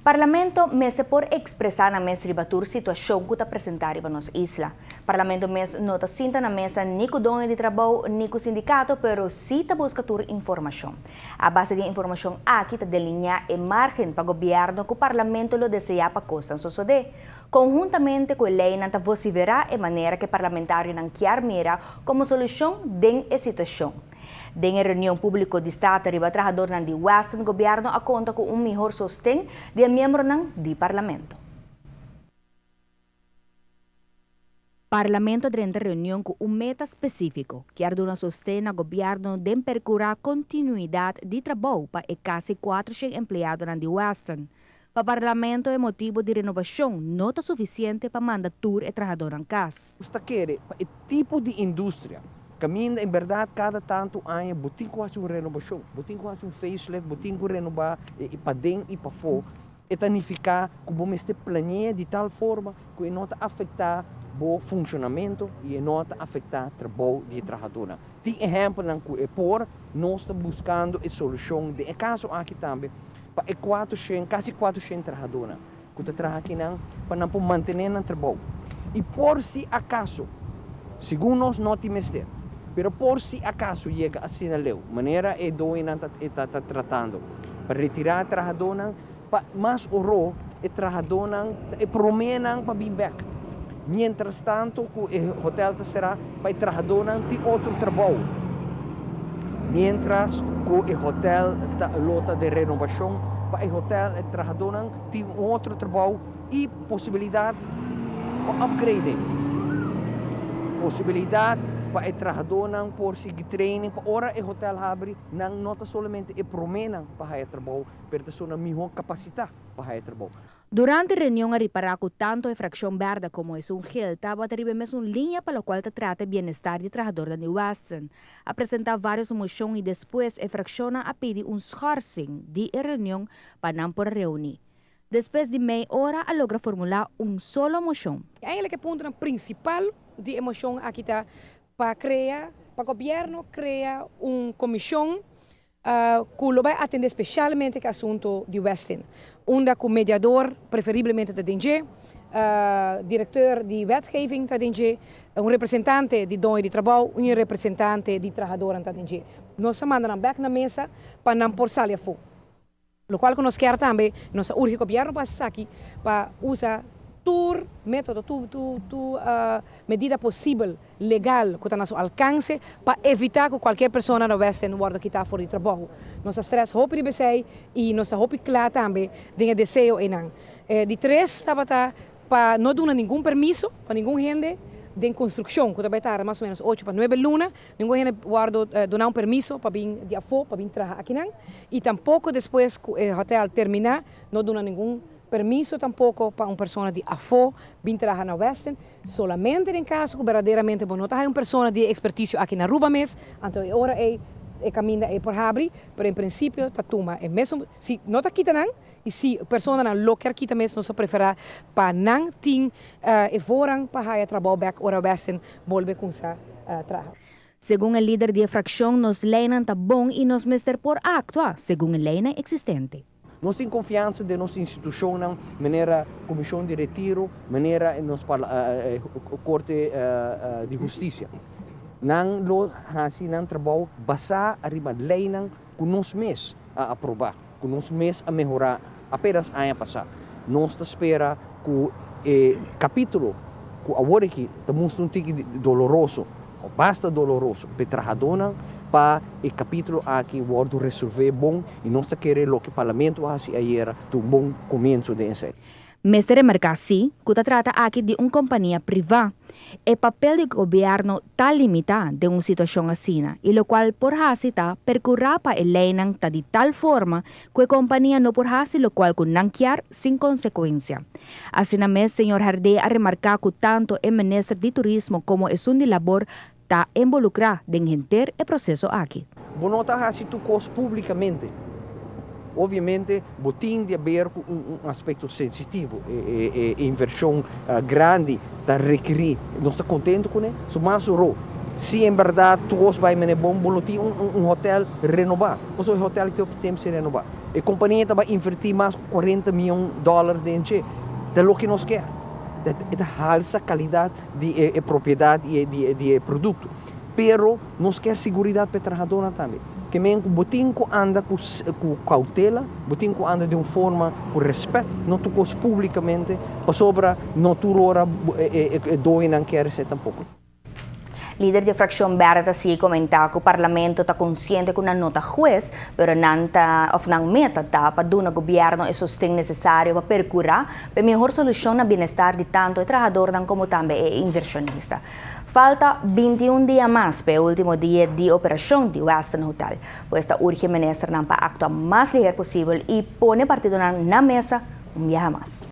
Parlamento mese por expressar na mesa ribatur situação que está apresentada para nossa isla. Parlamento mes não está sinta na mesa nem com dono de trabalho nem com sindicato, pero sim está buscando informação. A base de informação aqui está delinear a margem para o governo que o Parlamento lo deseja para costa sociedade. Conjuntamente com a lei, não está vociferar a maneira que o parlamentário não quer mira como solução da situação. Em reunião pública de Estado, o trabalhador de Western governo a conta com melhor sostém de membro do Parlamento. Parlamento durante reunião com meta específico, que arduna sostém ao governo de procurar continuidade de trabalho para quase 400 empregados de Western. Para o Parlamento é motivo de renovação não está suficiente para mandar e trabalhador em casa. Você quer o tipo de indústria. Caminha, em verdade, cada tanto ano, botem quase uma renovação, botem quase um facelift, botem renovar e para dentro e para fora. E tanificar que vamos planear de tal forma que não afetar o funcionamento e não afetar o trabalho de trabalhador. Tem exemplo que é por nós estamos buscando a solução de caso aqui também para quase 400 trabalhadores que trabalham aqui para não manter o trabalho. E por si acaso, segundo nós não temos tempo, pero por si acaso chega assim a lei, maneira é doina está tratando para retirar trabalhadores, para mais horror e trabalhadores e promenem para vir back. Mientras tanto, o hotel será para trabalhadores de outro trabalho. Mientras o hotel está lota de renovação, para o hotel e trabalhadores de outro trabalho e possibilidade de upgrading. Possibilidade para o trabalhador por seguir training, para ora o hotel abre, não somente é promena para o trabalho, mas também melhor capacidade para o trabalho. Durante a reunião, a reparar que tanto a fração verde como é um gel, estava mesmo uma linha para a qual trata o bem-estar do trabalhador da Western. Apresentar várias moções e depois a fração a pedir schorsing de reunião para não por reunir. Depois de meia hora, a logra formular solo moção. Eigenlijk o ponto principal de emoção aqui está para o governo criar uma comissão que vai atender especialmente o assunto de Western, onde o mediador, preferivelmente da DNG, diretor de wetgeving da DNG, representante de dono de trabalho, representante de trabalhador da DNG. Nós mandamos back na mesa para não por salir fora. O qual que nós queremos também, nós urge o governo para aqui para usar todo método, medida possível, legal, que está a nosso alcance, para evitar que qualquer pessoa na Western guarda que está fora de trabalho. Nós estamos hoping de BC e nós estamos hoping claro também de desejo e não. De três, estava para não dar nenhum permisso para nenhum gente de construção, que vai estar mais ou menos 8 para 9 lunas, ninguém gente guarda dar permisso para vir de afo, para vir trabalhar aqui não, e tampouco depois que o hotel terminar, não dar nenhum permisso tampouco para uma pessoa de afo vir trabalhar na Western, solamente em caso que verdadeiramente não tem uma pessoa de expertise aqui na Aruba mesmo, então agora é caminho por abrir, mas em princípio está toma é mesmo se não está aqui não e se a pessoa não local aqui mesmo não prefere para não ter e foram para ir trabalhar back ora Western volver com essa trabalho. Segundo o líder da fração, nos leis está bom e nos mester por actuar segundo a lei existente. Nós temos confiança de nossa instituição, maneira comissão de retiro, maneira nos corte de justiça. Não lo assim não trabalho basar arriba lei não que nós mês a aprovar, que nós mês a melhorar apenas ano passado. Nós espera que o capítulo que agora aqui estamos um tique doloroso, basta doloroso, para trabalhador para o capítulo aqui pode resolver bom e nós queremos o que o parlamento faz ayer um bom começo de ensaio. Mestre remarcar sim que trata aqui de uma companhia privada. O papel do governo está limitado de uma situação assim, e o qual por está percorrer para a lei de tal forma que a companhia não por o qual não quer sem consequência. Assim mesmo, senhor Hardé a remarcar que tanto o ministro de Turismo como o de Labor está involucrado em entender o processo aqui. Vou notar assim tu coisa publicamente. Obviamente, botim de haver aspecto sensitivo e inversão grande da requerir. Nós estamos contentes com isso, mas se em verdade todos vai me bom, boletim hotel renovar. O hotel que tem que se renovar. A companhia vai investir mais $40 milhões dentro. É o que nós queremos. É a alta qualidade de propriedade e de produto. Pero nós queremos segurança para o trabalhador também. Que o botinco anda com cautela, o botinco anda de uma forma com respeito, não tocou publicamente, para sobra não turora doe não quer ser tampouco. Líder da fração Berta si comenta que o parlamento está consciente que uma nota juez, pero não meta para do governo e sustento necessário para percurar para melhor solução na bem-estar de tanto o trabalhador como também o inversionista. Falta 21 dias mais para o último dia de operação de Westin Hotel, pois urge o ministro para actuar mais ligeiro possível e pôr o partido na mesa viaje mais.